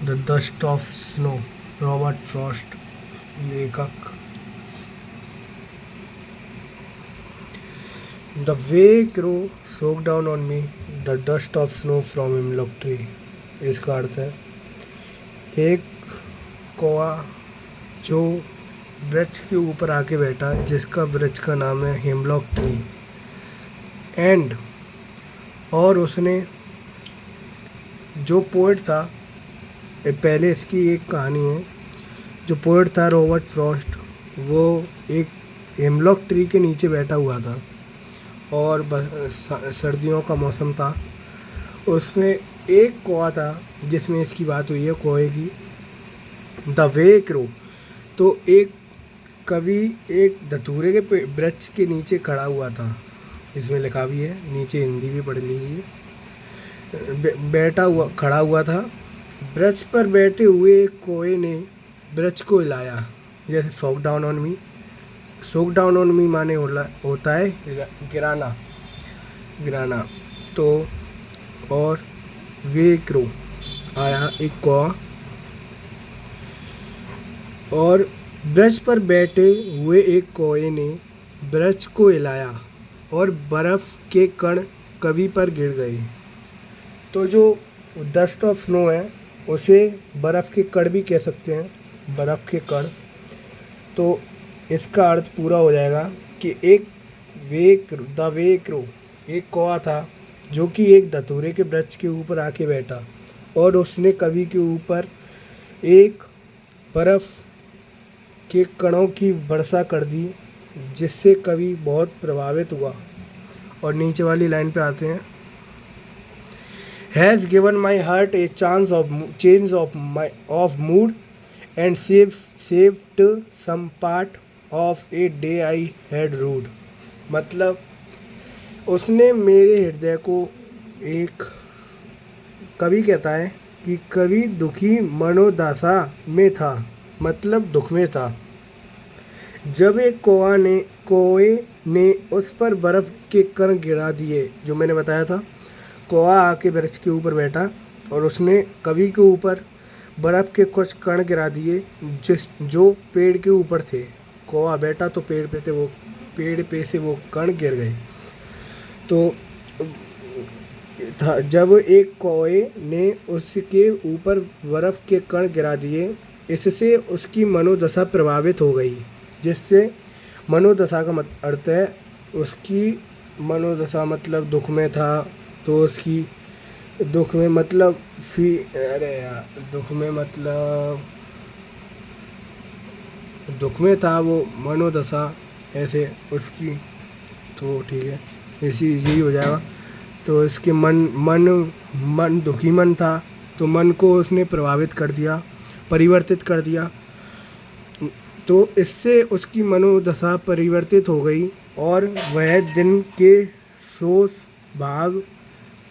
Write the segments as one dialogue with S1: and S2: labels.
S1: The dust of snow, Robert Frost लेखक। The way crow shook down on me the dust of snow from hemlock tree. इसका अर्थ है एक कौआ जो वृक्ष के ऊपर आके बैठा, जिसका वृक्ष का नाम है हिमलॉक ट्री। एंड और उसने जो पोएट था, पहले इसकी एक कहानी है। जो पोएट था रॉबर्ट फ्रॉस्ट, वो एक हिमलॉक ट्री के नीचे बैठा हुआ था और सर्दियों का मौसम था। उसमें एक कौआ था जिसमें इसकी बात हुई है कौए की। द वे क्रो, तो एक कवि एक धतूरे के वृक्ष के नीचे खड़ा हुआ था। इसमें लिखा भी है, नीचे हिंदी भी पढ़ लीजिए। बैठा हुआ खड़ा हुआ था। वृक्ष पर बैठे हुए कोए ने वृक्ष को हिलाया, जैसे shook down on me. Shook down on me माने होता है गिराना, गिराना। तो और वे क्रो आया एक कौआ और वृक्ष पर बैठे हुए एक कौए ने वृक्ष को हिलाया और बर्फ़ के कण कवि पर गिर गए। तो जो डस्ट ऑफ स्नो है उसे बर्फ़ के कण भी कह सकते हैं, बर्फ़ के कण। तो इसका अर्थ पूरा हो जाएगा कि द वे क्रो एक कौआ था जो कि एक धतूरे के वृक्ष के ऊपर आके बैठा और उसने कवि के ऊपर एक बर्फ़ के कणों की वर्षा कर दी, जिससे कवि बहुत प्रभावित हुआ। और नीचे वाली लाइन पे आते हैं, has given my heart a chance of change of mood and saved some part of a day I had rued। मतलब उसने मेरे हृदय को एक, कवि कहता है कि कवि दुखी मनोदशा में था, मतलब दुख में था, जब एक कौए ने उस पर बर्फ़ के कण गिरा दिए। जो मैंने बताया था, कौआ आके वृक्ष के ऊपर बैठा और उसने कवि के ऊपर बर्फ़ के कुछ कण गिरा दिए जो पेड़ के ऊपर थे। कौआ बैठा तो पेड़ पे थे, वो पेड़ पे से वो कण गिर गए। तो जब एक कौए ने उसके ऊपर बर्फ़ के कण गिरा दिए, इससे उसकी मनोदशा प्रभावित हो गई। जिससे मनोदशा का अर्थ है उसकी मनोदशा, मतलब दुख में था तो उसकी दुख में मतलब दुख में था वो मनोदशा, ऐसे उसकी। तो ठीक है, यही हो जाएगा। तो इसके मन दुखी मन था, तो मन को उसने प्रभावित कर दिया, परिवर्तित कर दिया। तो इससे उसकी मनोदशा परिवर्तित हो गई और वह दिन के सोच भाग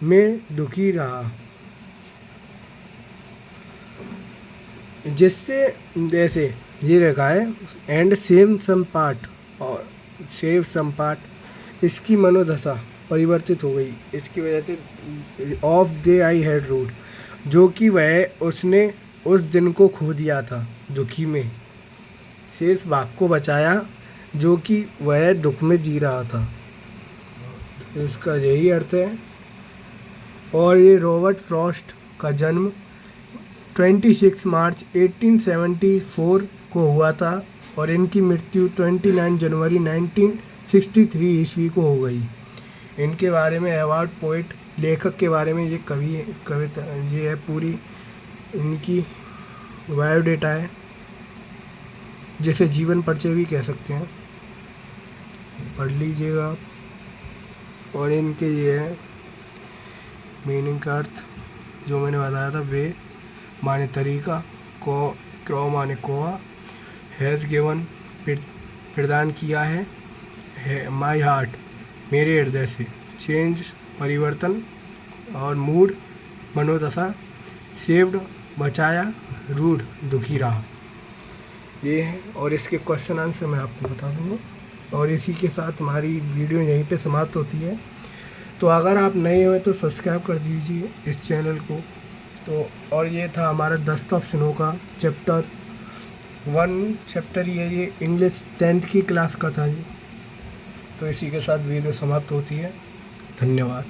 S1: में दुखी रहा, जिससे जैसे ये रखा है एंड सेम सम पार्ट, और सेव सम पार्ट, इसकी मनोदशा परिवर्तित हो गई इसकी वजह से off day I had rude, जो कि वह उसने उस दिन को खो दिया था दुखी में, शेष भाग को बचाया जो कि वह दुख में जी रहा था। तो इसका यही अर्थ है। और ये रॉबर्ट फ्रॉस्ट का जन्म 26 मार्च 1874 को हुआ था और इनकी मृत्यु 29 जनवरी 1963 ईस्वी को हो गई। इनके बारे में अवार्ड पोइट, लेखक के बारे में ये कविता ये है पूरी इनकी बायोडेटा है, जिसे जीवन परिचय भी कह सकते हैं, पढ़ लीजिएगा आप। और इनके ये है मीनिंग का अर्थ जो मैंने बताया था, वे माने तरीका, क्रो माने कौआ, हैज़ गिवन प्रदान किया है माई हार्ट मेरे हृदय से, चेंज परिवर्तन, और मूड मनोदशा, सेव्ड बचाया, रूड दुखी रहा। ये है और इसके क्वेश्चन आंसर मैं आपको बता दूंगा। और इसी के साथ हमारी वीडियो यहीं पे समाप्त होती है। तो अगर आप नए हो तो सब्सक्राइब कर दीजिए इस चैनल को। तो तो और ये था हमारा 10th ऑप्शनों का चैप्टर 1 चैप्टर ये इंग्लिश 10th की क्लास का था ये। तो इसी के साथ वीडियो समाप्त होती है। धन्यवाद।